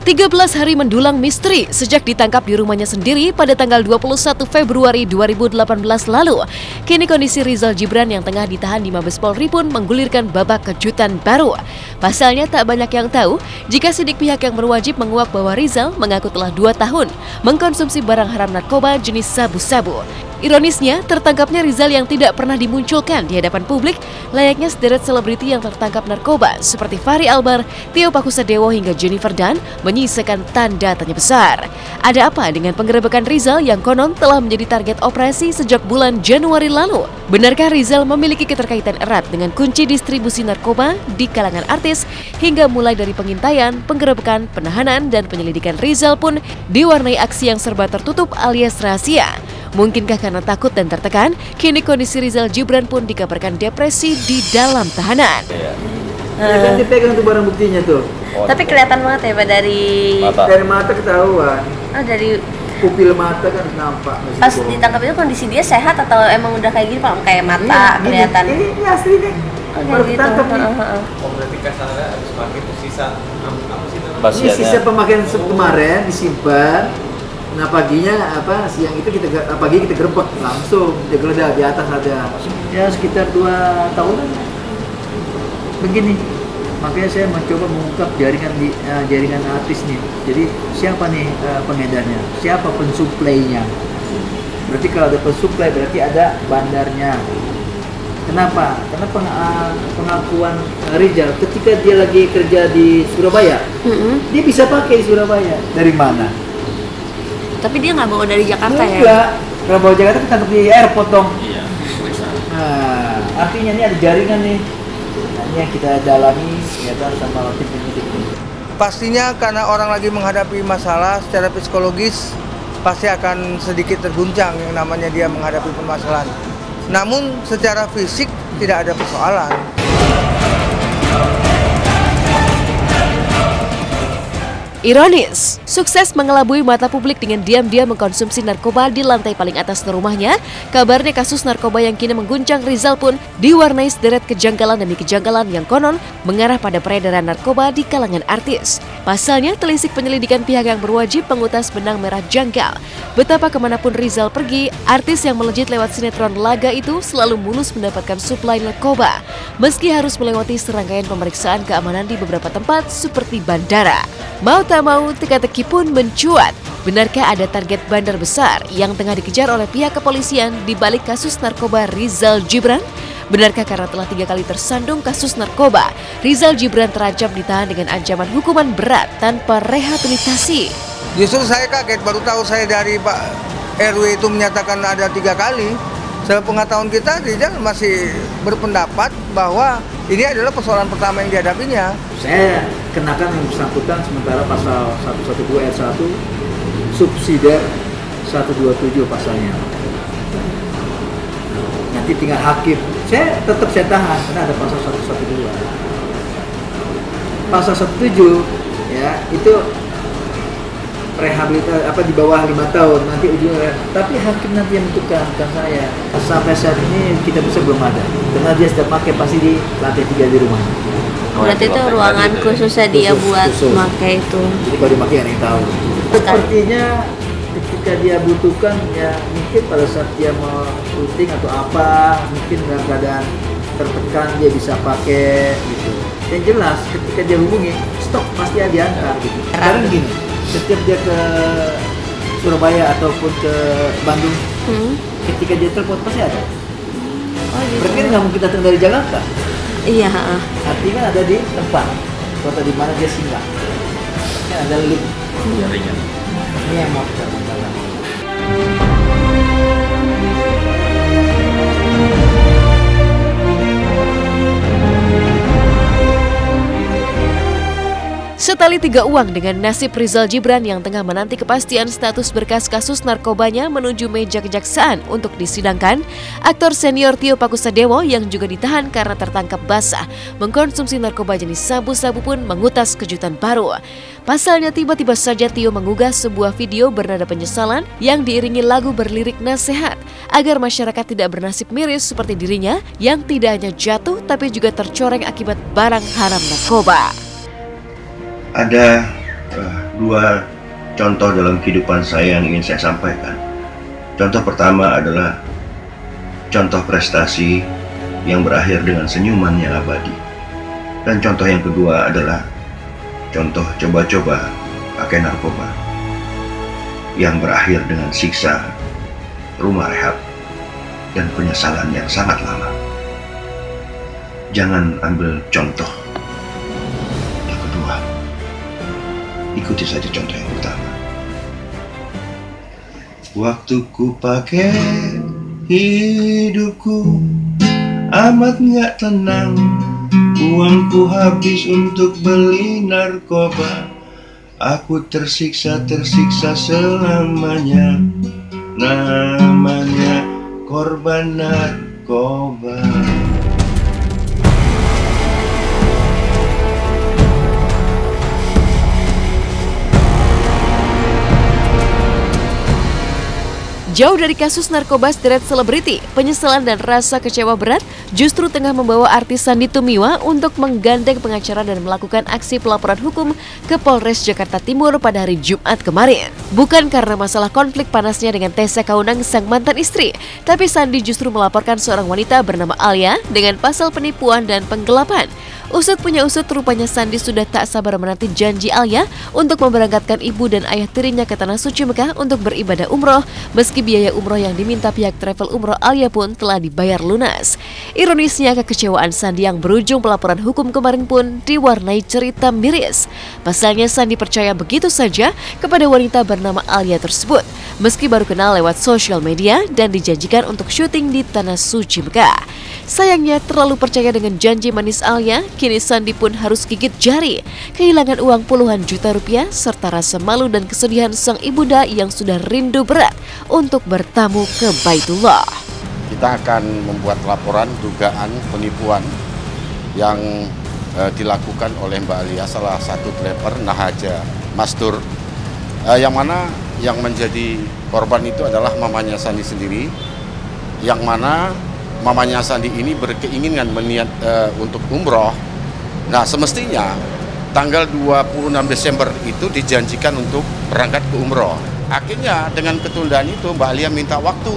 13 hari mendulang misteri sejak ditangkap di rumahnya sendiri pada tanggal 21 Februari 2018 lalu. Kini kondisi Rizal Gibran yang tengah ditahan di Mabes Polri pun menggulirkan babak kejutan baru. Pasalnya tak banyak yang tahu jika sidik pihak yang berwajib menguak bahwa Rizal mengaku telah 2 tahun mengkonsumsi barang haram narkoba jenis sabu-sabu. Ironisnya, tertangkapnya Rizal yang tidak pernah dimunculkan di hadapan publik layaknya sederet selebriti yang tertangkap narkoba seperti Fachri Albar, Tio Pakusadewo hingga Jennifer Dunn menyisakan tanda tanya besar. Ada apa dengan penggerebekan Rizal yang konon telah menjadi target operasi sejak bulan Januari lalu? Benarkah Rizal memiliki keterkaitan erat dengan kunci distribusi narkoba di kalangan artis hingga mulai dari pengintaian, penggerebekan, penahanan, dan penyelidikan Rizal pun diwarnai aksi yang serba tertutup alias rahasia? Mungkinkah karena takut dan tertekan, kini kondisi Rizal Gibran pun dikabarkan depresi di dalam tahanan. Ya kan dipegang tuh barang buktinya tuh. Tapi kelihatan banget ya Pak dari mata ketahuan. Oh, dari pupil mata kan nampak. Pas ditangkap itu kondisi dia sehat atau emang udah kayak gini Pak? Kayak mata kelihatan. Ini asli nih. Baru ditangkap nih. Berarti kasarnya habis pakai itu sisa apa sih itu? Ini sisa pemakaian kemarin disimpan. Nah siang itu pagi kita gerebek langsung, dia geledah di atas ada. Ya sekitar 2 tahunan. Begini, makanya saya mencoba mengungkap jaringan artis nih. Jadi siapa nih pengedarnya, siapa pensuplainya. Berarti kalau ada pensuplai berarti ada bandarnya. Kenapa? Karena pengakuan Rizal ketika dia lagi kerja di Surabaya, dia bisa pakai di Surabaya. Dari mana? Tapi dia nggak bawa dari Jakarta ya? Enggak, kalau bawa Jakarta ketangkep di airport dong. Iya, nah, artinya ini ada jaringan nih. Ini yang kita dalami ya sama tim penyidik. Pastinya karena orang lagi menghadapi masalah secara psikologis pasti akan sedikit terguncang yang namanya dia menghadapi permasalahan. Namun secara fisik tidak ada persoalan. Ironis, sukses mengelabui mata publik dengan diam-diam mengkonsumsi narkoba di lantai paling atas rumahnya, kabarnya kasus narkoba yang kini mengguncang Rizal pun diwarnai sederet kejanggalan demi kejanggalan yang konon mengarah pada peredaran narkoba di kalangan artis. Pasalnya, telisik penyelidikan pihak yang berwajib mengutas benang merah janggal. Betapa kemanapun Rizal pergi, artis yang melejit lewat sinetron laga itu selalu mulus mendapatkan suplai narkoba, meski harus melewati serangkaian pemeriksaan keamanan di beberapa tempat seperti bandara. Mau tak mau, teka-teki pun mencuat. Benarkah ada target bandar besar yang tengah dikejar oleh pihak kepolisian di balik kasus narkoba Rizal Gibran? Benarkah karena telah 3 kali tersandung kasus narkoba, Rizal Gibran terancam ditahan dengan ancaman hukuman berat tanpa rehabilitasi? Justru saya kaget, baru tahu saya dari Pak RW itu menyatakan ada 3 kali. Sepengetahuan kita, Rizal masih berpendapat bahwa ini adalah persoalan pertama yang dihadapinya. Saya kenakan yang bersangkutan sementara pasal 112 ayat 1 subsidiar 127 pasalnya. Nanti tinggal hakim. Saya tahan karena ada pasal 112. Pasal 107 ya itu rehabilitasi di bawah 5 tahun nanti ujungnya, tapi hakim nanti yang menentukan, bukan saya. Sampai saat ini kita bisa belum ada karena dia sudah pakai pasti di lantai 3 di rumahnya. Berarti itu ruangan khususnya dia buat pakai itu. Jadi kalau dipakai yang tahu. Sepertinya ketika dia butuhkan ya mungkin pada saat dia mau syuting atau apa, mungkin dalam keadaan tertekan dia bisa pakai gitu. Yang jelas ketika dia hubungi stok pasti dia diantar gitu. Sekarang gini, setiap dia ke Surabaya ataupun ke Bandung, ketika dia telepon pasti ada. Oh, gitu. Berarti kan nggak mungkin datang dari Jakarta. Iya. Artinya kan ada di tempat kota di mana dia singgah. Kan ada link. Ini yang mau kita tanggalkan. Setali 3 uang dengan nasib Rizal Gibran yang tengah menanti kepastian status berkas kasus narkobanya menuju meja kejaksaan untuk disidangkan, aktor senior Tio Pakusadewo yang juga ditahan karena tertangkap basah mengkonsumsi narkoba jenis sabu-sabu pun mengutas kejutan baru. Pasalnya tiba-tiba saja Tio mengunggah sebuah video bernada penyesalan yang diiringi lagu berlirik nasihat agar masyarakat tidak bernasib miris seperti dirinya yang tidak hanya jatuh tapi juga tercoreng akibat barang haram narkoba. Ada Dua contoh dalam kehidupan saya yang ingin saya sampaikan. Contoh pertama adalah contoh prestasi yang berakhir dengan senyuman yang abadi. Dan contoh yang kedua adalah contoh coba-coba pakai narkoba yang berakhir dengan siksa, rumah rehab, dan penyesalan yang sangat lama. Jangan ambil contoh yang kedua, ikuti saja contoh yang pertama. Waktu ku pakai hidupku amat nggak tenang, uangku habis untuk beli narkoba. Aku tersiksa selamanya, namanya korban narkoba. Jauh dari kasus narkoba sederet selebriti, penyesalan dan rasa kecewa berat justru tengah membawa artis Sandy Tumiwa untuk menggandeng pengacara dan melakukan aksi pelaporan hukum ke Polres Jakarta Timur pada hari Jumat kemarin. Bukan karena masalah konflik panasnya dengan Tessa Kaunang sang mantan istri, tapi Sandy justru melaporkan seorang wanita bernama Alia dengan pasal penipuan dan penggelapan. Usut punya usut, rupanya Sandy sudah tak sabar menanti janji Alia untuk memberangkatkan ibu dan ayah tirinya ke Tanah Suci Mekah untuk beribadah umroh, meski biaya umroh yang diminta pihak travel umroh Alia pun telah dibayar lunas. Ironisnya, kekecewaan Sandy yang berujung pelaporan hukum kemarin pun diwarnai cerita miris. Pasalnya Sandy percaya begitu saja kepada wanita bernama Alia tersebut, meski baru kenal lewat sosial media dan dijanjikan untuk syuting di Tanah Suci Mekah. Sayangnya, terlalu percaya dengan janji manis Alia, kini Sandy pun harus gigit jari, kehilangan uang puluhan juta rupiah serta rasa malu dan kesedihan sang ibunda yang sudah rindu berat untuk bertamu ke Baitullah. Kita akan membuat laporan dugaan penipuan yang dilakukan oleh Mbak Alia, salah satu driver Nahaja Mastur, yang mana yang menjadi korban itu adalah mamanya Sandy sendiri, yang mana mamanya Sandy ini berkeinginan untuk umroh. Nah, semestinya tanggal 26 Desember itu dijanjikan untuk berangkat ke umroh. Akhirnya dengan ketundaan itu Mbak Alia minta waktu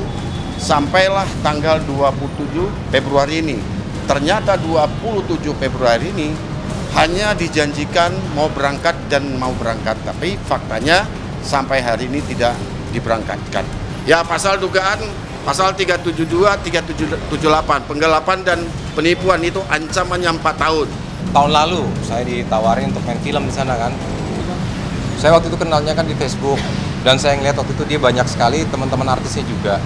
sampailah tanggal 27 Februari ini. Ternyata 27 Februari ini hanya dijanjikan mau berangkat dan mau berangkat, tapi faktanya sampai hari ini tidak diberangkatkan. Ya, pasal dugaan pasal 372, 378, penggelapan dan penipuan itu ancamannya 4 tahun. Tahun lalu saya ditawarin untuk main film di sana kan. Saya waktu itu kenalnya kan di Facebook, dan saya ngeliat waktu itu dia banyak sekali teman-teman artisnya juga.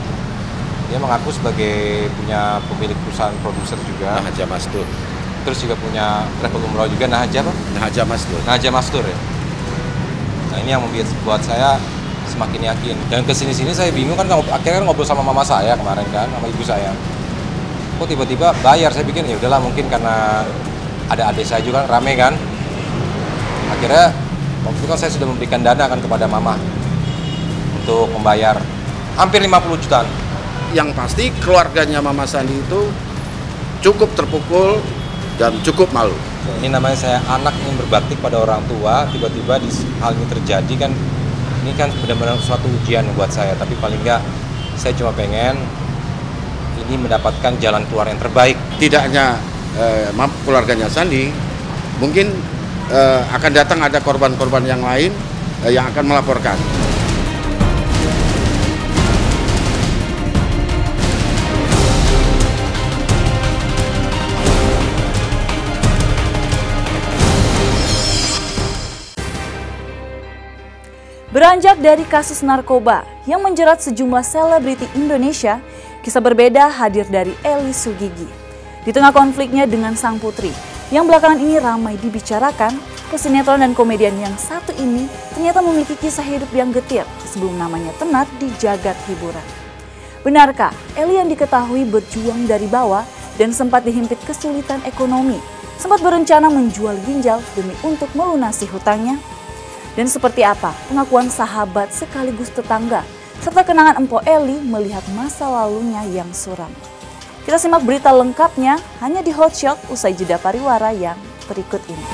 Dia mengaku sebagai punya pemilik perusahaan produser juga. Nahaja Mastur. Terus juga punya travel umroh juga. Nahaja apa? Nahaja Mastur. Nahaja Mastur ya. Nah, ini yang membuat saya semakin yakin. Dan kesini-sini saya bingung kan, akhirnya ngobrol sama mama saya kemarin kan, sama ibu saya. Kok tiba-tiba bayar? Saya pikir ya udahlah, mungkin karena ada adik saya juga kan, rame kan. Akhirnya waktu itu kan saya sudah memberikan dana kan kepada mama untuk membayar hampir 50 jutaan. Yang pasti keluarganya Mama Sandy itu cukup terpukul dan cukup malu. Ini namanya saya anak ingin berbakti pada orang tua, tiba-tiba hal ini terjadi kan. Ini kan benar-benar suatu ujian buat saya, tapi paling enggak saya cuma pengen ini mendapatkan jalan keluar yang terbaik. Tidak hanya keluarganya Sandy, mungkin akan datang ada korban-korban yang lain yang akan melaporkan. Beranjak dari kasus narkoba yang menjerat sejumlah selebriti Indonesia, kisah berbeda hadir dari Eli Sugigi. Di tengah konfliknya dengan sang putri, yang belakangan ini ramai dibicarakan, pesinetron dan komedian yang satu ini ternyata memiliki kisah hidup yang getir sebelum namanya tenar di jagat hiburan. Benarkah Eli yang diketahui berjuang dari bawah dan sempat dihimpit kesulitan ekonomi, sempat berencana menjual ginjal demi untuk melunasi hutangnya? Dan seperti apa pengakuan sahabat sekaligus tetangga, serta kenangan Empo Eli melihat masa lalunya yang suram? Kita simak berita lengkapnya hanya di Hot Shot usai jeda pariwara yang berikut ini.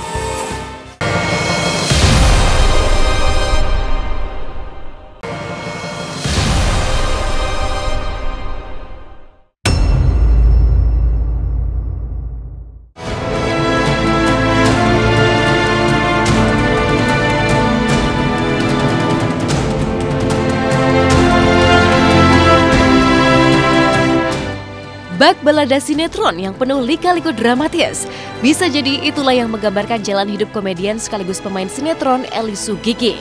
Bak balada sinetron yang penuh lika-liku dramatis. Bisa jadi itulah yang menggambarkan jalan hidup komedian sekaligus pemain sinetron Eli Sugigi.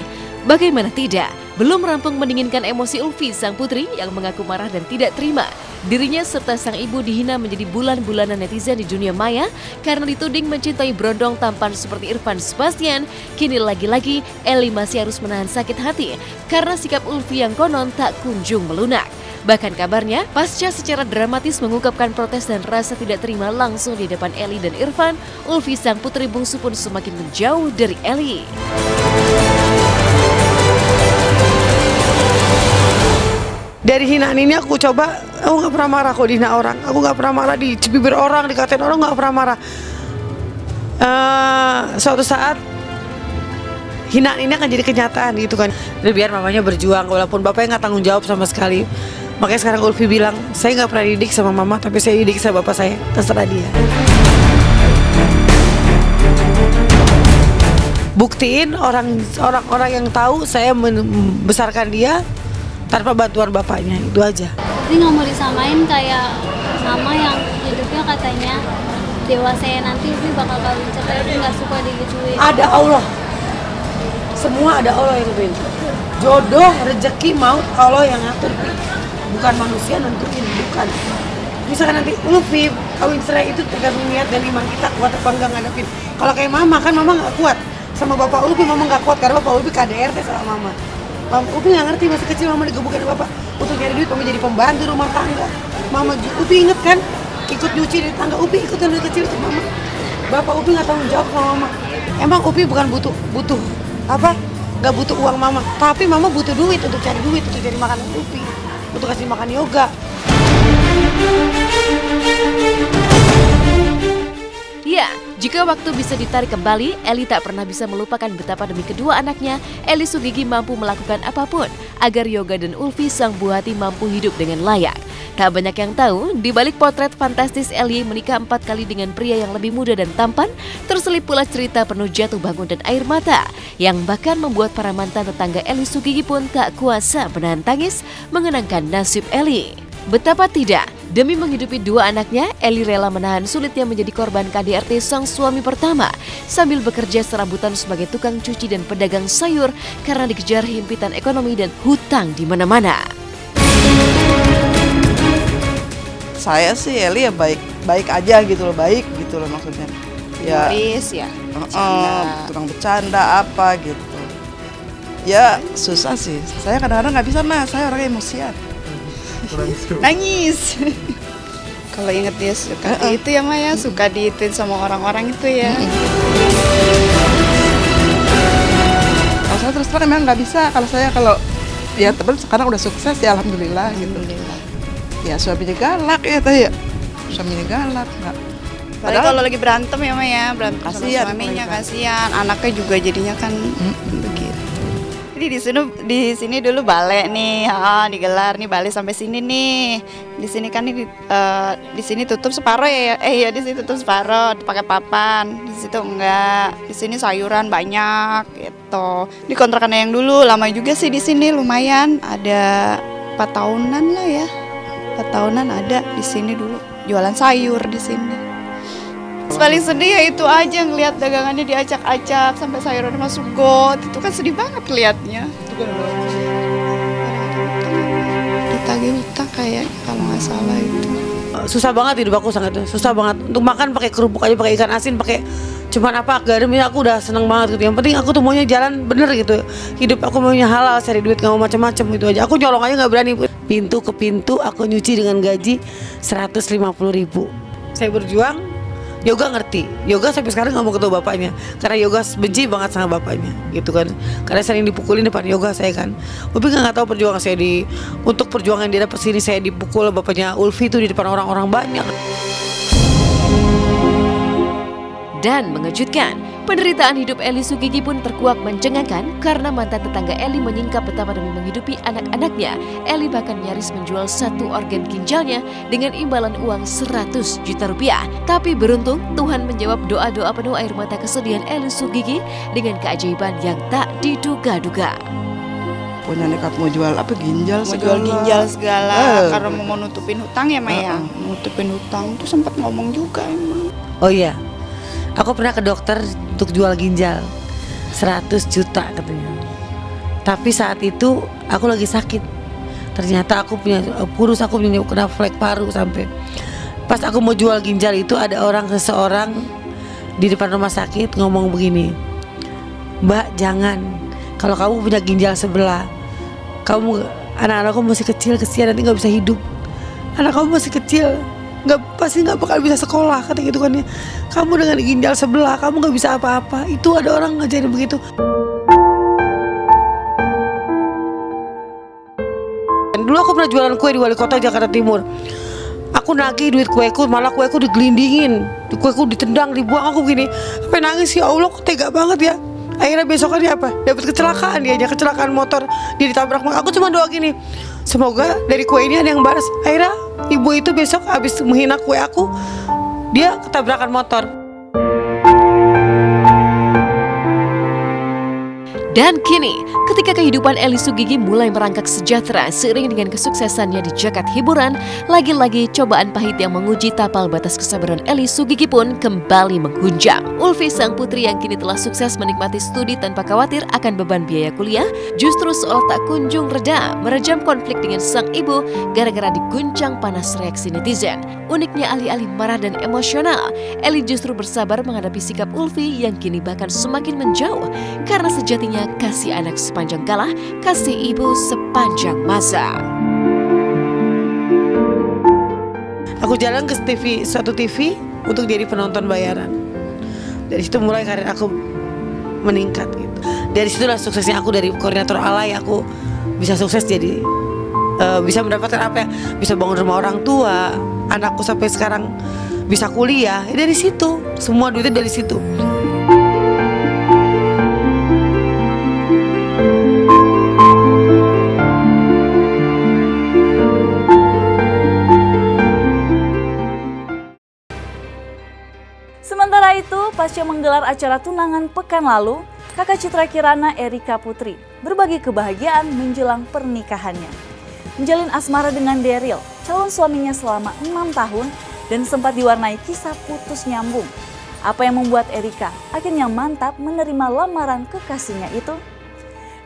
Bagaimana tidak, belum rampung mendinginkan emosi Ulfi sang putri yang mengaku marah dan tidak terima. Dirinya serta sang ibu dihina menjadi bulan-bulanan netizen di dunia maya karena dituding mencintai brondong tampan seperti Irfan Sebastian. Kini lagi-lagi Eli masih harus menahan sakit hati karena sikap Ulfi yang konon tak kunjung melunak. Bahkan kabarnya, pasca secara dramatis mengungkapkan protes dan rasa tidak terima langsung di depan Eli dan Irfan, Ulfi sang putri bungsu pun semakin menjauh dari Eli. Dari hinaan ini aku coba, aku nggak pernah marah kok dihina orang. Aku nggak pernah marah di bibir orang, dikatain orang, nggak pernah marah. Suatu saat hinaan ini akan jadi kenyataan gitu kan. Dan biar mamanya berjuang, walaupun bapaknya nggak tanggung jawab sama sekali. Makanya sekarang Ulfi bilang, saya nggak pernah didik sama mama, tapi saya didik sama bapak saya. Terserah dia. Buktiin orang-orang yang tahu saya membesarkan dia tanpa bantuan bapaknya, itu aja. Ini nggak mau disamain kayak mama yang hidupnya katanya dewasa nanti Upi bakal kawin cerai, Upi nggak suka digituin. Ada Allah, semua ada Allah yang nentuin. Jodoh, rezeki, maut Allah yang ngatur, bukan manusia nentuin, bukan. Misalkan nanti Upi kawin cerai itu tergantung niat dan iman kita kuat apa enggak ngadepin. Kalau kayak mama kan mama nggak kuat sama bapak Upi, mama nggak kuat karena bapak Upi KDRT sama mama. Upi nggak ngerti masih kecil mama digebukin bapak untuk nyari duit, mama jadi pembantu rumah tangga. Mama Upi inget kan ikut nyuci di tangga, Upi ikut dari kecil itu mama. Bapak Upi nggak tanggung jawab sama mama. Emang Upi bukan butuh apa? Nggak butuh uang mama, tapi mama butuh duit untuk cari duit untuk cari makanan Upi, untuk kasih makan yoga. Ya, jika waktu bisa ditarik kembali, Eli tak pernah bisa melupakan betapa demi kedua anaknya, Eli Sugigi mampu melakukan apapun agar Yoga dan Ulfi sang buah hati mampu hidup dengan layak. Tak banyak yang tahu, di balik potret fantastis Eli menikah 4 kali dengan pria yang lebih muda dan tampan, terselip pula cerita penuh jatuh bangun dan air mata, yang bahkan membuat para mantan tetangga Eli Sugigi pun tak kuasa menahan tangis mengenangkan nasib Eli. Betapa tidak, demi menghidupi 2 anaknya, Eli rela menahan sulitnya menjadi korban KDRT sang suami pertama sambil bekerja serabutan sebagai tukang cuci dan pedagang sayur karena dikejar himpitan ekonomi dan hutang di mana-mana. Saya sih Eli ya baik aja gitu loh, baik gitu loh maksudnya. Ya, Boris ya, tukang bercanda apa gitu. Ya susah sih, saya kadang-kadang nggak bisa mas, saya orangnya emosian. Nangis. Kalau inget dia suka itu ya Maya, suka diituin sama orang-orang itu ya. Kalau saya terus terang memang nggak bisa. Kalau ya teman sekarang udah sukses ya alhamdulillah gitu. Ya suaminya galak ya tadi ya, suaminya galak nggak. Padahal kalau lagi berantem ya Maya, berantem kasian, sama suaminya kasihan, anaknya juga jadinya kan begitu. Jadi di sini dulu balek nih, digelar nih balek sampai sini nih. Di sini kan di sini tutup separuh ya. Ya di sini tutup separuh, pakai papan. Di situ enggak. Di sini sayuran banyak gitu. Di kontrakan yang dulu lama juga sih di sini lumayan. Ada 4 tahunan lah ya. 4 tahunan ada di sini dulu. Jualan sayur di sini. Paling sedih ya itu aja ngelihat dagangannya diacak-acak sampai sayurannya masuk got, itu kan sedih banget liatnya. Ditagih hutang kayak kalau nggak salah itu. Susah banget hidup aku, sangat susah banget untuk makan pakai kerupuk aja, pakai ikan asin, pakai cuman apa garam ini aku udah seneng banget gitu. Yang penting aku tuh maunya jalan bener gitu, hidup aku maunya halal, cari duit nggak mau macam-macam gitu aja. Aku nyolong aja nggak berani, pintu ke pintu aku nyuci dengan gaji 150.000. Saya berjuang. Yoga ngerti, Yoga sampai sekarang nggak mau ketemu bapaknya karena Yoga benci banget sama bapaknya gitu kan, karena sering dipukulin depan Yoga saya kan. Tapi nggak tahu perjuangan saya untuk perjuangan dia dapat sini, saya dipukul bapaknya Ulfi itu di depan orang-orang banyak. Dan mengejutkan, penderitaan hidup Eli Sugigi pun terkuak mencengangkan karena mantan tetangga Eli menyingkap betapa demi menghidupi anak-anaknya, Eli bahkan nyaris menjual 1 organ ginjalnya dengan imbalan uang 100 juta rupiah. Tapi beruntung Tuhan menjawab doa-doa penuh air mata kesedihan Eli Sugigi dengan keajaiban yang tak diduga-duga. pokoknya nekat mau jual apa ginjal Mau segala. jual ginjal segala karena mau nutupin hutang ya Maya. Nutupin hutang tuh sempat ngomong juga emang. Oh iya, aku pernah ke dokter untuk jual ginjal 100 juta katanya. Tapi saat itu aku lagi sakit. Ternyata aku punya kurus, aku punya kena flek paru sampai. Pas aku mau jual ginjal itu ada seseorang di depan rumah sakit ngomong begini, "Mbak, jangan. Kalau kamu punya ginjal sebelah, anak-anakku masih kecil, kesian nanti nggak bisa hidup. Anak kamu masih kecil, pasti nggak bakal bisa sekolah," kata gitu kan ya. "Kamu dengan ginjal sebelah, kamu nggak bisa apa-apa." Itu ada orang ngajarin begitu. Dulu aku pernah jualan kue di Wali Kota Jakarta Timur. Aku nagih duit kueku, malah kueku digelindingin, kueku ditendang, dibuang. Aku gini, sampai nangis, ya Allah, kok tega banget ya. Akhirnya besoknya dia apa? Dapat kecelakaan, dia aja kecelakaan motor, dia ditabrak. Aku cuma doa gini, semoga dari kue ini ada yang balas. Akhirnya ibu itu besok habis menghina kue aku, dia ketabrakan motor. Dan kini, ketika kehidupan Eli Sugigi mulai merangkak sejahtera seiring dengan kesuksesannya di jagat hiburan, lagi-lagi cobaan pahit yang menguji tapal batas kesabaran Eli Sugigi pun kembali menghunjam. Ulfi sang putri yang kini telah sukses menikmati studi tanpa khawatir akan beban biaya kuliah, justru seolah tak kunjung reda, merejam konflik dengan sang ibu gara-gara diguncang panas reaksi netizen. Uniknya alih-alih marah dan emosional, Eli justru bersabar menghadapi sikap Ulfi yang kini bahkan semakin menjauh karena sejatinya kasih anak sepanjang kalah, kasih ibu sepanjang masa. Aku jalan ke suatu TV untuk jadi penonton bayaran. Dari situ mulai karir aku meningkat gitu. Dari situlah suksesnya aku dari koordinator alay, aku bisa sukses jadi bisa mendapatkan apa ya? Bisa bangun rumah orang tua, anakku sampai sekarang bisa kuliah. Dari situ, semua duitnya dari situ. Sementara itu, pasca menggelar acara tunangan pekan lalu, kakak Citra Kirana Erika Putri berbagi kebahagiaan menjelang pernikahannya. Menjalin asmara dengan Daryl, calon suaminya selama 6 tahun dan sempat diwarnai kisah putus nyambung. Apa yang membuat Erika akhirnya mantap menerima lamaran kekasihnya itu?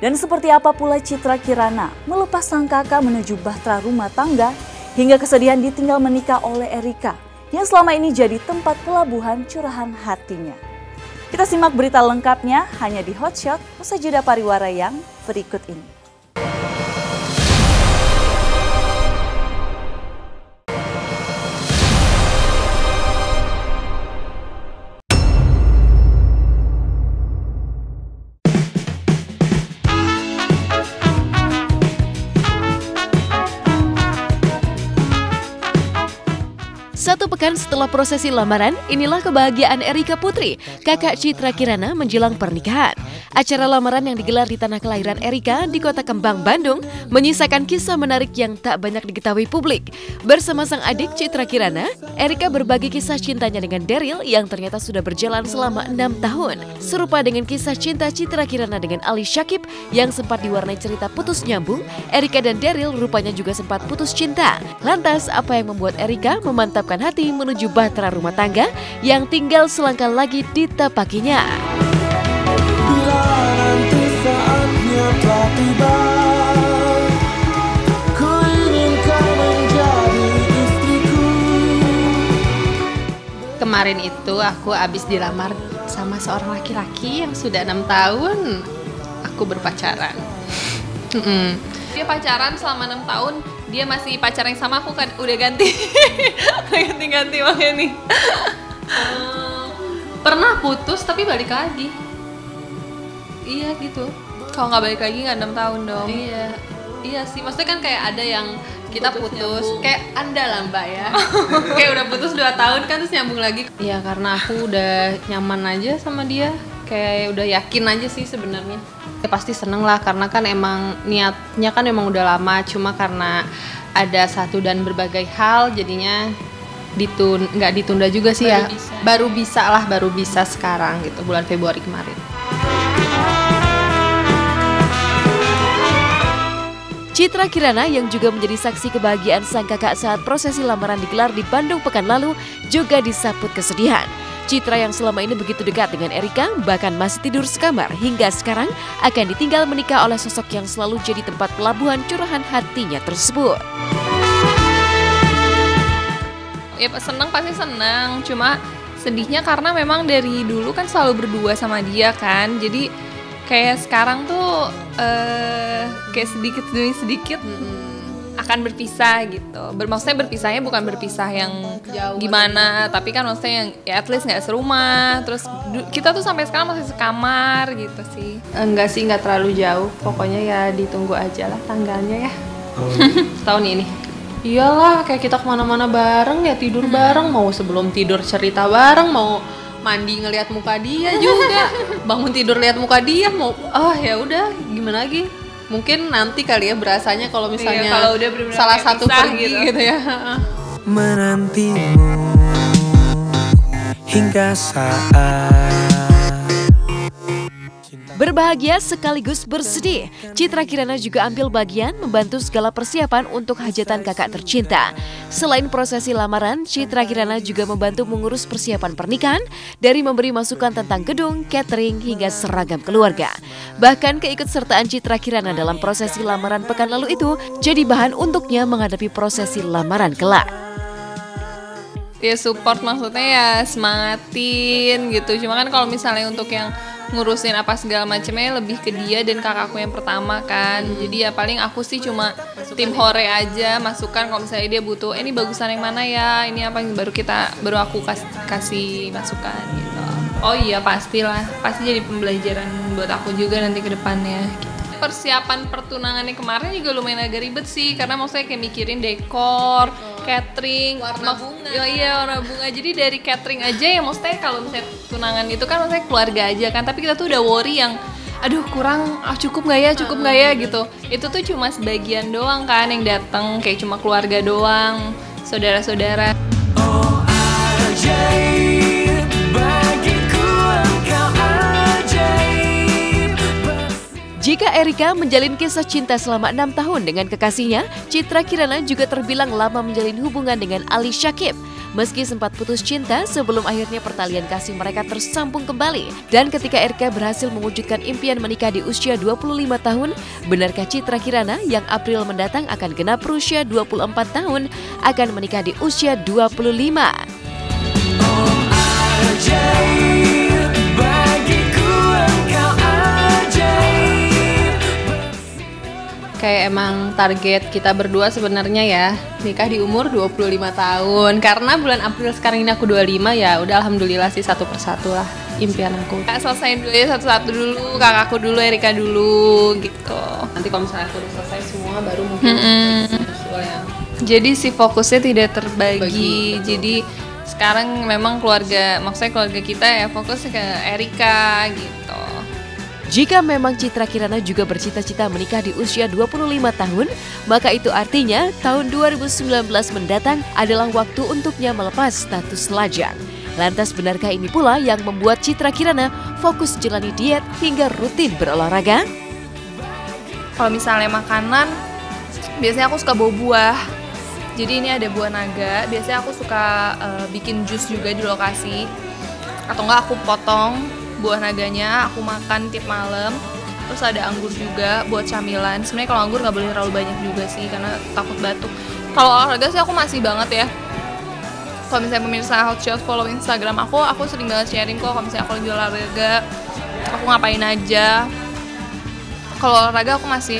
Dan seperti apa pula Citra Kirana melepas sang kakak menuju bahtera rumah tangga hingga kesedihan ditinggal menikah oleh Erika yang selama ini jadi tempat pelabuhan curahan hatinya. Kita simak berita lengkapnya hanya di Hotshot usai jeda pariwara yang berikut ini. Satu pekan setelah prosesi lamaran, inilah kebahagiaan Erika Putri, kakak Citra Kirana menjelang pernikahan. Acara lamaran yang digelar di tanah kelahiran Erika di Kota Kembang, Bandung, menyisakan kisah menarik yang tak banyak diketahui publik. Bersama sang adik Citra Kirana, Erika berbagi kisah cintanya dengan Daryl yang ternyata sudah berjalan selama 6 tahun. Serupa dengan kisah cinta Citra Kirana dengan Ali Syakib yang sempat diwarnai cerita putus nyambung, Erika dan Daryl rupanya juga sempat putus cinta. Lantas, apa yang membuat Erika memantapkan hati menuju bahtera rumah tangga yang tinggal selangkah lagi ditapakinya? Bila nanti saatnya telah tiba, ku ingin kau menjadi istriku. Kemarin itu aku habis dilamar sama seorang laki-laki yang sudah 6 tahun aku berpacaran. Dia pacaran selama 6 tahun, dia masih pacaran yang sama, aku kan udah ganti. Ganti-ganti makanya nih. Pernah putus tapi balik lagi. Iya gitu. Kalau nggak balik lagi nggak 6 tahun dong. Iya sih, maksudnya kan kayak ada yang kita putus kayak Anda lah Mbak ya. Kayak udah putus 2 tahun kan terus nyambung lagi. Iya, karena aku udah nyaman aja sama dia. Kayak udah yakin aja sih sebenarnya. Ya pasti seneng lah karena kan emang niatnya kan emang udah lama, cuma karena ada satu dan berbagai hal jadinya nggak ditunda juga sih ya. Baru bisa sekarang gitu, bulan Februari kemarin. Citra Kirana yang juga menjadi saksi kebahagiaan sang kakak saat prosesi lamaran digelar di Bandung pekan lalu juga disambut kesedihan. Citra yang selama ini begitu dekat dengan Erika bahkan masih tidur sekamar hingga sekarang akan ditinggal menikah oleh sosok yang selalu jadi tempat pelabuhan curahan hatinya tersebut. Ya senang pasti senang, cuma sedihnya karena memang dari dulu kan selalu berdua sama dia kan, jadi kayak sekarang tuh kayak sedikit demi sedikit akan berpisah gitu. Maksudnya berpisahnya bukan berpisah yang jauh gimana, tapi kan maksudnya yang ya at least nggak serumah. Terus kita tuh sampai sekarang masih sekamar gitu sih. Enggak sih, nggak terlalu jauh. Pokoknya ya ditunggu aja lah tanggalnya ya. Tahun ini. Iyalah, kayak kita kemana-mana bareng ya, tidur bareng, mau sebelum tidur cerita bareng, mau mandi ngelihat muka dia juga, bangun tidur lihat muka dia, mau ya udah gimana lagi. Mungkin nanti kali ya berasanya kalau misalnya kalau udah bener-bener salah satu pergi gitu ya. Menantimu hingga saat berbahagia sekaligus bersedih, Citra Kirana juga ambil bagian membantu segala persiapan untuk hajatan kakak tercinta. Selain prosesi lamaran, Citra Kirana juga membantu mengurus persiapan pernikahan, dari memberi masukan tentang gedung, catering, hingga seragam keluarga. Bahkan keikutsertaan Citra Kirana dalam prosesi lamaran pekan lalu itu jadi bahan untuknya menghadapi prosesi lamaran kelak. Ya support, maksudnya ya semangatin gitu. Cuma kan kalau misalnya untuk yang ngurusin apa segala macamnya lebih ke dia dan kakakku yang pertama kan. Jadi ya paling aku sih cuma tim hore aja, masukan kalau misalnya dia butuh ini bagusan yang mana ya, ini apa yang baru aku kasih masukan gitu. Oh iya pastilah, pasti jadi pembelajaran buat aku juga nanti ke depannya gitu. Persiapan pertunangannya kemarin juga lumayan agak ribet sih, karena maksudnya kayak mikirin dekor, catering, warna bunga. Iya, warna bunga. Jadi dari catering aja ya, maksudnya kalau misalnya tunangan itu kan maksudnya keluarga aja kan, tapi kita tuh udah worry yang aduh kurang, cukup nggak ya gitu. Itu tuh cuma sebagian doang kan yang datang, kayak cuma keluarga doang, saudara-saudara. Jika Erika menjalin kisah cinta selama 6 tahun dengan kekasihnya, Citra Kirana juga terbilang lama menjalin hubungan dengan Ali Syakib. Meski sempat putus cinta sebelum akhirnya pertalian kasih mereka tersambung kembali. Dan ketika Erika berhasil mewujudkan impian menikah di usia 25 tahun, benarkah Citra Kirana yang April mendatang akan genap berusia 24 tahun akan menikah di usia 25? Kayak emang target kita berdua sebenarnya ya nikah di umur 25 tahun. Karena bulan April sekarang ini aku 25, ya udah alhamdulillah sih satu persatu lah impian aku. Selesaiin dulu ya satu-satu dulu, kakakku dulu, Erika dulu gitu. Nanti kalau misalnya aku udah selesai semua baru mungkin Jadi si fokusnya tidak terbagi. Jadi sekarang memang maksudnya keluarga kita ya fokus ke Erika gitu. Jika memang Citra Kirana juga bercita-cita menikah di usia 25 tahun, maka itu artinya tahun 2019 mendatang adalah waktu untuknya melepas status lajang. Lantas benarkah ini pula yang membuat Citra Kirana fokus jalani diet hingga rutin berolahraga? Kalau misalnya makanan, biasanya aku suka bawa buah. Jadi ini ada buah naga, biasanya aku suka bikin jus juga di lokasi. Atau enggak aku potong buah naganya, aku makan tiap malam. Terus ada anggur juga buat camilan. Sebenarnya kalau anggur nggak boleh terlalu banyak juga sih, karena takut batuk. Kalau olahraga sih aku masih banget ya. Kalau misalnya pemirsa Hot Shot follow Instagram aku sering banget sharing kok kalau misalnya aku lagi olahraga, aku ngapain aja. Kalau olahraga aku masih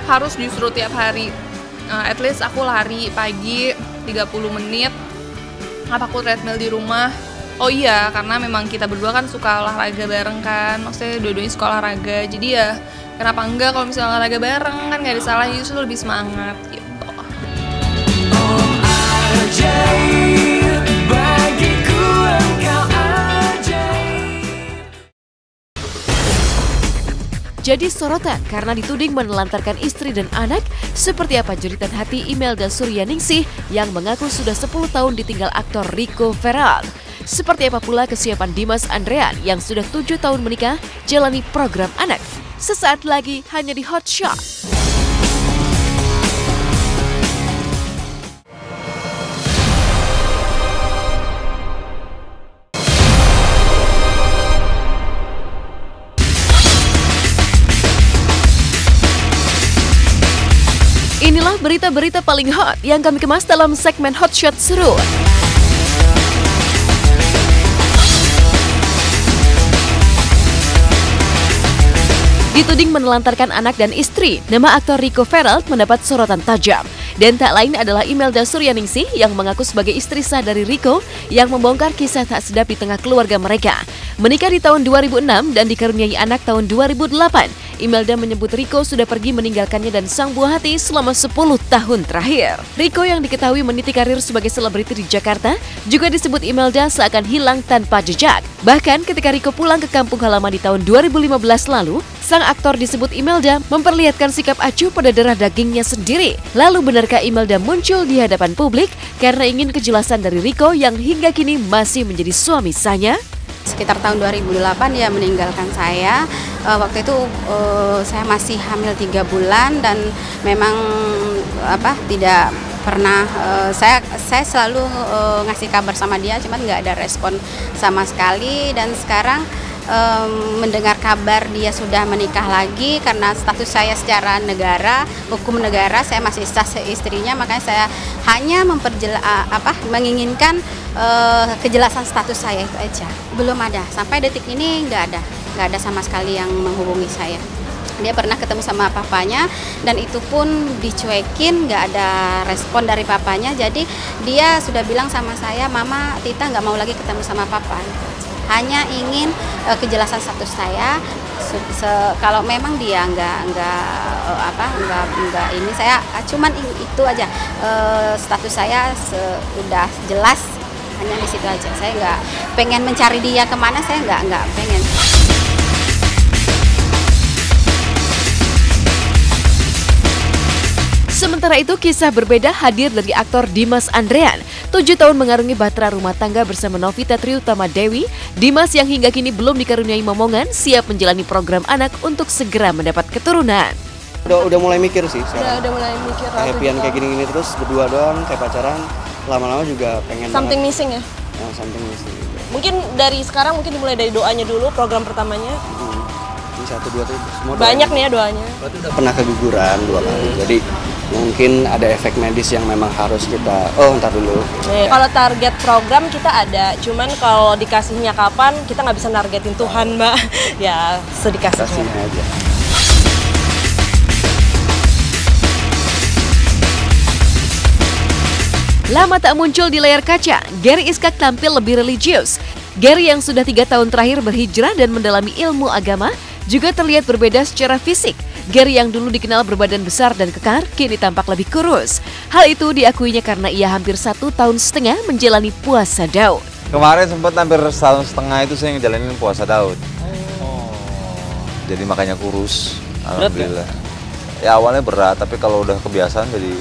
harus justru tiap hari. At least aku lari pagi 30 menit. Apa aku treadmill di rumah. Oh iya, karena memang kita berdua kan suka olahraga bareng kan, maksudnya dua-duanya suka olahraga, jadi ya kenapa enggak kalau misalnya olahraga bareng kan nggak ada salahnya, justru lebih semangat gitu. Jadi sorotan karena dituding menelantarkan istri dan anak, seperti apa jeritan hati Imelda Suryaningsih yang mengaku sudah 10 tahun ditinggal aktor Rico Ferrell. Seperti apa pula kesiapan Dimas Andrean yang sudah 7 tahun menikah jalani program anak. Sesaat lagi hanya di Hot Shot. Inilah berita-berita paling hot yang kami kemas dalam segmen Hot Shot Seru. Dituding menelantarkan anak dan istri, nama aktor Rico Verrell mendapat sorotan tajam. Dan tak lain adalah Imelda Suryaningsih yang mengaku sebagai istri sah dari Rico yang membongkar kisah tak sedap di tengah keluarga mereka. Menikah di tahun 2006 dan dikaruniai anak tahun 2008. Imelda menyebut Rico sudah pergi meninggalkannya dan sang buah hati selama 10 tahun terakhir. Rico yang diketahui meniti karir sebagai selebriti di Jakarta juga disebut Imelda seakan hilang tanpa jejak. Bahkan ketika Rico pulang ke kampung halaman di tahun 2015 lalu, sang aktor disebut Imelda memperlihatkan sikap acuh pada darah dagingnya sendiri. Lalu benarkah Imelda muncul di hadapan publik karena ingin kejelasan dari Rico yang hingga kini masih menjadi suami sahnya? Sekitar tahun 2008 dia meninggalkan saya. Waktu itu saya masih hamil 3 bulan dan memang tidak pernah saya selalu ngasih kabar sama dia, cuman nggak ada respon sama sekali. Dan sekarang mendengar kabar dia sudah menikah lagi, karena status saya secara negara, hukum negara saya masih sah istrinya, makanya saya hanya menginginkan kejelasan status saya itu aja. Belum ada, sampai detik ini nggak ada sama sekali yang menghubungi saya. Dia pernah ketemu sama papanya dan itu pun dicuekin, nggak ada respon dari papanya. Jadi dia sudah bilang sama saya, Mama, Tita nggak mau lagi ketemu sama papa. Hanya ingin kejelasan status saya. Kalau memang dia nggak ini, saya cuman itu aja, status saya sudah jelas, hanya di situ aja. Saya nggak pengen mencari dia kemana, saya nggak pengen. Sementara itu, kisah berbeda hadir dari aktor Dimas Andrean. 7 tahun mengarungi bahtera rumah tangga bersama Novita Triutama Dewi, Dimas yang hingga kini belum dikaruniai momongan siap menjalani program anak untuk segera mendapat keturunan. Udah mulai mikir sih sekarang. Udah mulai mikir. Happy-an kayak gini-gini terus berdua doang, kayak pacaran, lama-lama juga pengen something banget. Missing ya? Something missing. Mungkin dari sekarang dimulai dari doanya dulu, program pertamanya. Ini 1, 2, 3 semua. Banyak nih ya doanya. Pernah keguguran 2 kali, jadi mungkin ada efek medis yang memang harus kita, ntar dulu. Kalau target program kita ada, cuman kalau dikasihnya kapan kita nggak bisa nargetin Tuhan, Mbak. Ya sedikasihnya aja. Lama tak muncul di layar kaca, Gary Iskak tampil lebih religius. Gary yang sudah 3 tahun terakhir berhijrah dan mendalami ilmu agama juga terlihat berbeda secara fisik. Gary yang dulu dikenal berbadan besar dan kekar, kini tampak lebih kurus. Hal itu diakuinya karena ia hampir 1,5 tahun menjalani puasa Daud. Kemarin sempat hampir 1,5 tahun itu saya ngejalanin puasa Daud. Jadi makanya kurus, alhamdulillah. Ya awalnya berat, tapi kalau udah kebiasaan jadi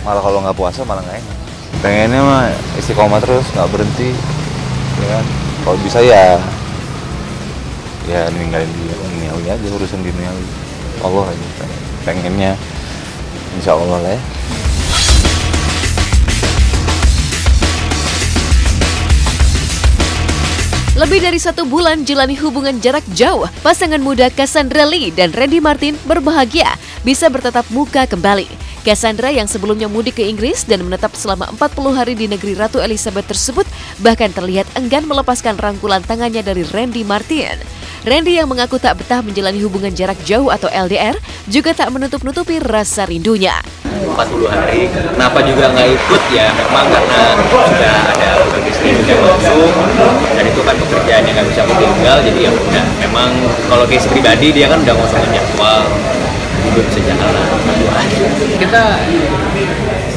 malah kalau nggak puasa malah nggak enak. Pengennya mah istiqomah terus, nggak berhenti, ya kan? Kalau bisa ya ninggalin duniawi aja, urusan duniawi. Allah aja pengennya, insya Allah lah ya. Lebih dari 1 bulan jalani hubungan jarak jauh, pasangan muda Cassandra Lee dan Randy Martin berbahagia bisa bertatap muka kembali. Cassandra yang sebelumnya mudik ke Inggris dan menetap selama 40 hari di negeri Ratu Elizabeth tersebut bahkan terlihat enggan melepaskan rangkulan tangannya dari Randy Martin. Randy yang mengaku tak betah menjalani hubungan jarak jauh atau LDR juga tak menutup-nutupi rasa rindunya. 40 hari, kenapa juga nggak ikut ya memang karena sudah ada istri yang masuk dan itu kan pekerjaan yang nggak bisa aku tinggal, jadi ya udah memang kalau case pribadi dia kan udah ngosongin jadwal hidup sejalan kita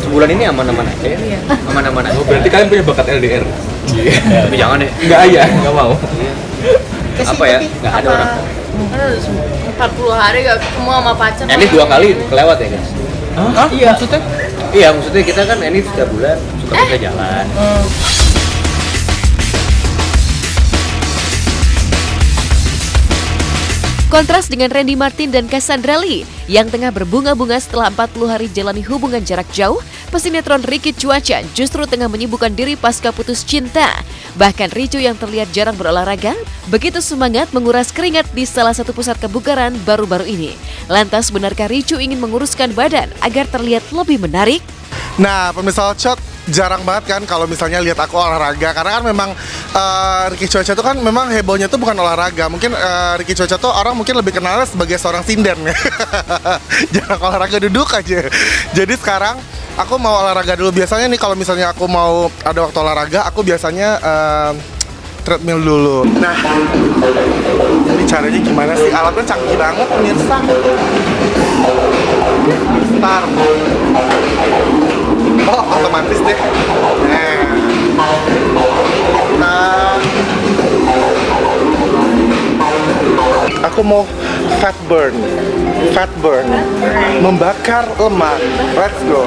sebulan ini aman-aman aja ya, aman-aman aja. Berarti kalian punya bakat LDR? Tapi jangan deh. Nggak mau. Apa ya? Nggak ada orang. 40 hari gak ketemu sama pacar. Ini 2 kali kelewat ya guys. Hah? Iya. Maksudnya? Iya, maksudnya kita kan ini sudah bulan suka bisa jalan. Kontras dengan Randy Martin dan Cassandra Lee yang tengah berbunga-bunga setelah 40 hari jalani hubungan jarak jauh, pesinetron Ricky Cuaca justru tengah menyibukkan diri pasca putus cinta. Bahkan Rico yang terlihat jarang berolahraga, begitu semangat menguras keringat di salah satu pusat kebugaran baru-baru ini. Lantas benarkah Ricu ingin menguruskan badan agar terlihat lebih menarik? Nah, pemirsa Hotshot, jarang banget kan kalau misalnya lihat aku olahraga, karena kan memang Ricky Cuaca itu kan memang hebohnya tuh bukan olahraga. Mungkin Ricky Cuaca tuh orang mungkin lebih kenalnya sebagai seorang sinden ya. Jarang olahraga, duduk aja. Jadi sekarang aku mau olahraga dulu. Biasanya nih kalau misalnya aku mau ada waktu olahraga, aku biasanya treadmill dulu. Nah, ini caranya gimana sih? Alatnya canggih banget pemirsa. Start. Oh, otomatis deh. Nah, aku mau fat burn, membakar lemak. Let's go.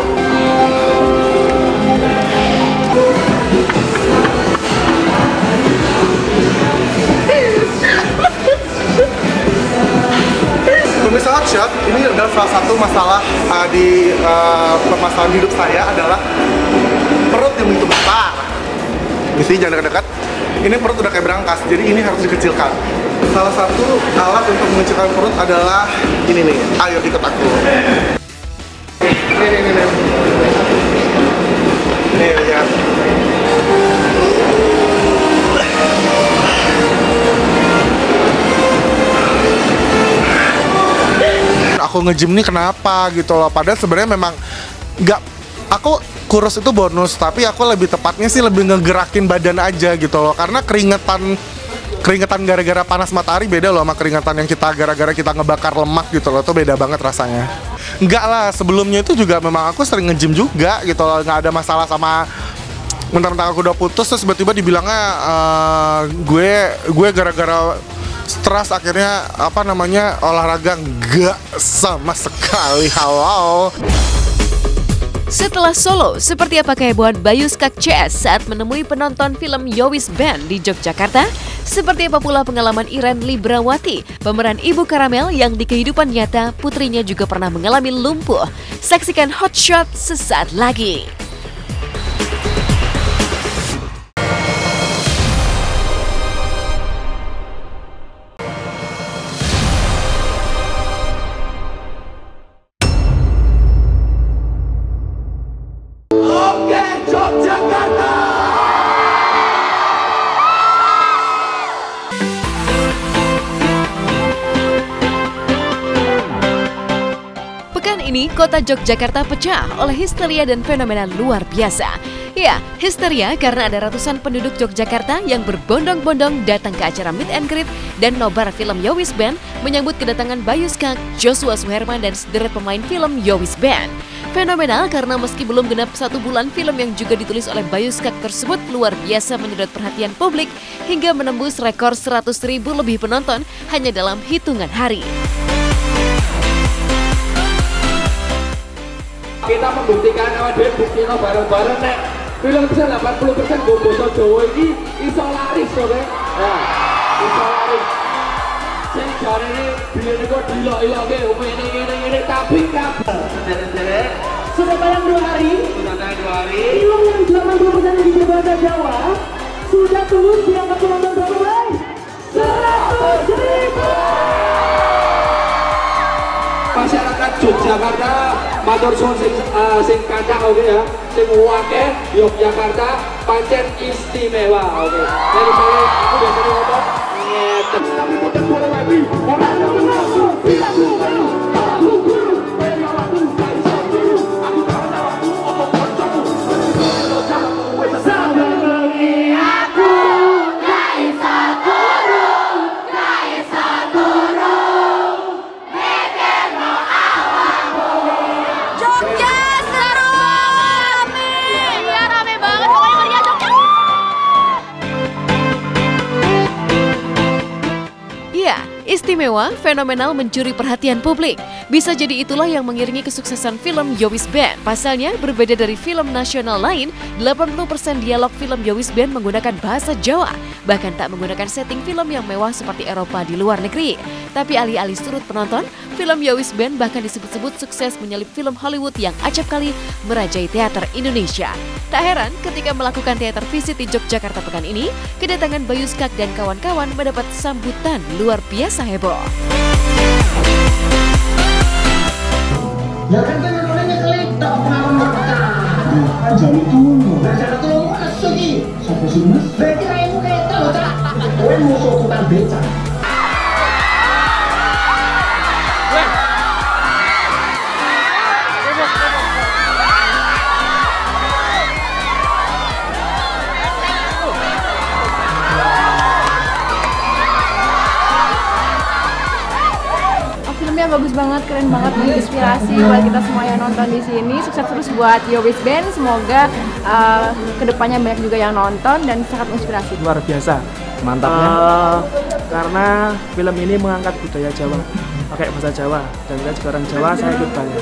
Pemirsa Hotshot, ini adalah salah satu masalah di permasalahan hidup saya adalah perut yang begitu besar. Mesti jangan dekat-dekat. Ini perut udah kayak berangkas, jadi ini harus dikecilkan. Salah satu alat untuk mengecilkan perut adalah ini nih. Ayo ikut aku. Nih. Nih lihat. Aku nge-gym nih kenapa gitu loh, padahal sebenarnya memang nggak, aku kurus itu bonus, tapi aku lebih tepatnya sih lebih ngegerakin badan aja gitu loh, karena keringetan gara-gara panas matahari beda loh sama keringetan yang kita gara-gara kita ngebakar lemak gitu loh, itu beda banget rasanya. Enggak lah, sebelumnya itu juga memang aku sering nge-gym juga gitu loh, nggak ada masalah sama mentang-mentang aku udah putus terus tiba-tiba dibilangnya gue gara-gara stres akhirnya olahraga. Enggak sama sekali. Halo. Setelah solo, seperti apa kehebohan Bayu Skak CS saat menemui penonton film Yowis Band di Yogyakarta? Seperti apa pula pengalaman Iren Librawati, pemeran Ibu Karamel yang di kehidupan nyata putrinya juga pernah mengalami lumpuh? Saksikan Hotshot sesaat lagi. Ini kota Yogyakarta pecah oleh histeria dan fenomena luar biasa. Ya, histeria karena ada ratusan penduduk Yogyakarta yang berbondong-bondong datang ke acara meet and greet dan nobar film Yowis Band menyambut kedatangan Bayu Skak, Joshua Suherman dan sederet pemain film Yowis Band. Fenomenal karena meski belum genap 1 bulan, film yang juga ditulis oleh Bayu Skak tersebut luar biasa menyedot perhatian publik hingga menembus rekor 100.000 lebih penonton hanya dalam hitungan hari. Kita membuktikan awak dhewe buktinya bareng-bareng nek film bisa 80% go basa Jawa iki iso laris to, Bang. Ya, iso laris. Sing jarene biyen kok dilok-iloke ngene tapi kabeh. Sudah tayang 2 hari. Film yang 80% di berbahasa Jawa sudah turun di angka penonton berapa, Bang? 100.000. Masyarakat Yogyakarta matur suwun sing kathah oke ya, sing akeh Yogyakarta pancen istimewa oke. Jadi saya aku biasanya ngomong ngeten. Tapi mudah boleh lagi. Ora ngono, bila guru. Istimewa, fenomenal, mencuri perhatian publik. Bisa jadi itulah yang mengiringi kesuksesan film Yowis Band. Pasalnya, berbeda dari film nasional lain, 80% dialog film Yowis Band menggunakan bahasa Jawa. Bahkan tak menggunakan setting film yang mewah seperti Eropa di luar negeri. Tapi alih-alih surut penonton, film Yowis Band bahkan disebut-sebut sukses menyalip film Hollywood yang acap kali merajai teater Indonesia. Tak heran ketika melakukan teater visit di Yogyakarta pekan ini, kedatangan Bayu Skak dan kawan-kawan mendapat sambutan luar biasa heboh. Ya kan kan nyekelin tak pengaruh kan jadi tunggu. Nah cara tolong masuk iki. Sopo sih Mas? Berarti raimu kayak tau Cak. Kowe musuh tukang becak. Filmnya bagus banget, keren banget, menginspirasi buat kita semua yang nonton di sini. Sukses terus buat Yowis Band, semoga kedepannya banyak juga yang nonton dan sangat menginspirasi. Luar biasa, Mantapnya? Karena film ini mengangkat budaya Jawa, pakai bahasa Jawa, dan kita juga orang Jawa, saya ikut bangga.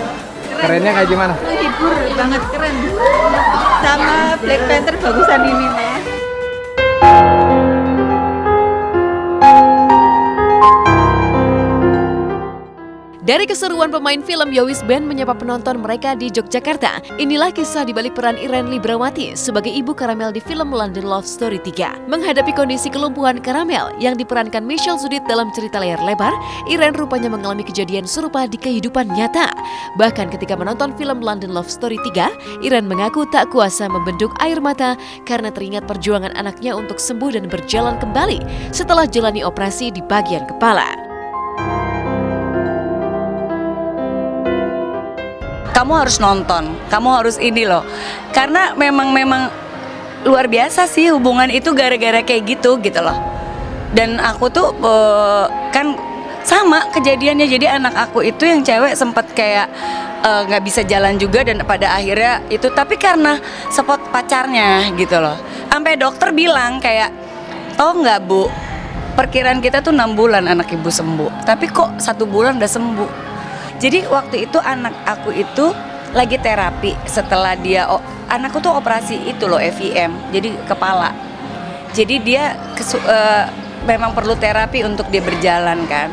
Kerennya kayak gimana? Menghibur banget, keren. Sama Black Panther bagusan ini, Mas. Dari keseruan pemain film, Yowis Band menyapa penonton mereka di Yogyakarta. Inilah kisah di balik peran Iren Librawati sebagai ibu Karamel di film London Love Story 3. Menghadapi kondisi kelumpuhan Karamel yang diperankan Michelle Sudit dalam cerita layar lebar, Iren rupanya mengalami kejadian serupa di kehidupan nyata. Bahkan ketika menonton film London Love Story 3, Iren mengaku tak kuasa membendung air mata karena teringat perjuangan anaknya untuk sembuh dan berjalan kembali setelah jalani operasi di bagian kepala. Kamu harus nonton, kamu harus ini loh. Karena memang luar biasa sih hubungan itu gara-gara kayak gitu loh. Dan aku tuh kan sama kejadiannya. Jadi anak aku itu yang cewek sempat kayak nggak bisa jalan juga dan pada akhirnya itu. Tapi karena spot pacarnya gitu loh. Sampai dokter bilang kayak, tahu nggak Bu, perkiraan kita tuh 6 bulan anak ibu sembuh. Tapi kok 1 bulan udah sembuh. Jadi waktu itu anak aku itu lagi terapi setelah dia, anakku tuh operasi itu loh FIM, jadi kepala. Jadi dia memang perlu terapi untuk dia berjalan kan.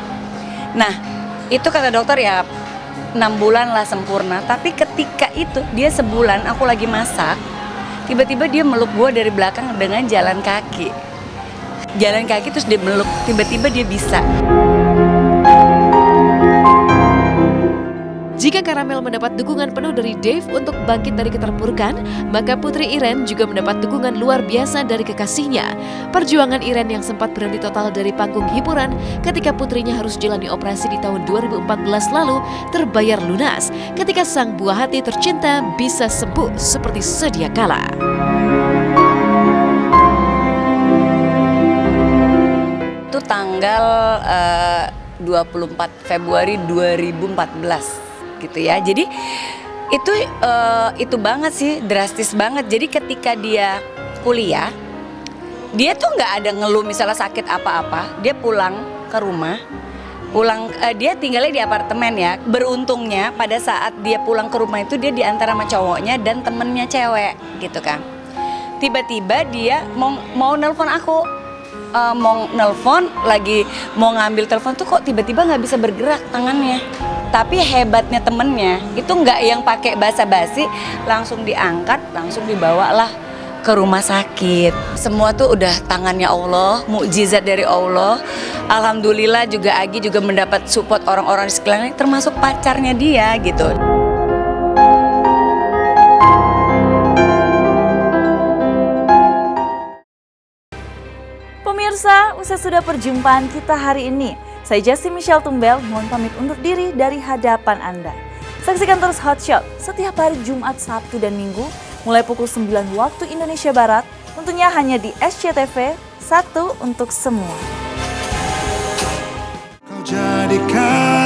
Nah itu kata dokter ya 6 bulan lah sempurna. Tapi ketika itu dia sebulan aku lagi masak, tiba-tiba dia meluk gue dari belakang dengan jalan kaki. Jalan kaki terus dia meluk, tiba-tiba dia bisa. Jika Karamel mendapat dukungan penuh dari Dave untuk bangkit dari keterpurukan, maka putri Iren juga mendapat dukungan luar biasa dari kekasihnya. Perjuangan Iren yang sempat berhenti total dari panggung hiburan ketika putrinya harus jalani operasi di tahun 2014 lalu terbayar lunas ketika sang buah hati tercinta bisa sembuh seperti sedia kala. Itu tanggal 24 Februari 2014. Gitu ya, jadi itu banget sih, drastis banget. Jadi ketika dia kuliah, dia tuh nggak ada ngeluh misalnya sakit apa-apa. Dia pulang ke rumah, dia tinggalnya di apartemen ya. Beruntungnya pada saat dia pulang ke rumah itu dia diantar sama cowoknya dan temennya cewek gitu kan. Tiba-tiba dia mau nelpon aku, mau nelpon lagi mau ngambil telepon tuh kok tiba-tiba nggak bisa bergerak tangannya. Tapi hebatnya temennya itu nggak yang pakai basa-basi, langsung diangkat, langsung dibawalah ke rumah sakit. Semua tuh udah tangannya Allah, mukjizat dari Allah. Alhamdulillah juga Agi juga mendapat support orang-orang di sekelilingnya, termasuk pacarnya dia gitu. Pemirsa, usai sudah perjumpaan kita hari ini. Saya Justin Michelle Tumbel, mohon pamit undur diri dari hadapan Anda. Saksikan terus Hot Shot setiap hari Jumat, Sabtu, dan Minggu mulai pukul 9 waktu Indonesia Barat, tentunya hanya di SCTV, satu untuk semua. Kau jadikan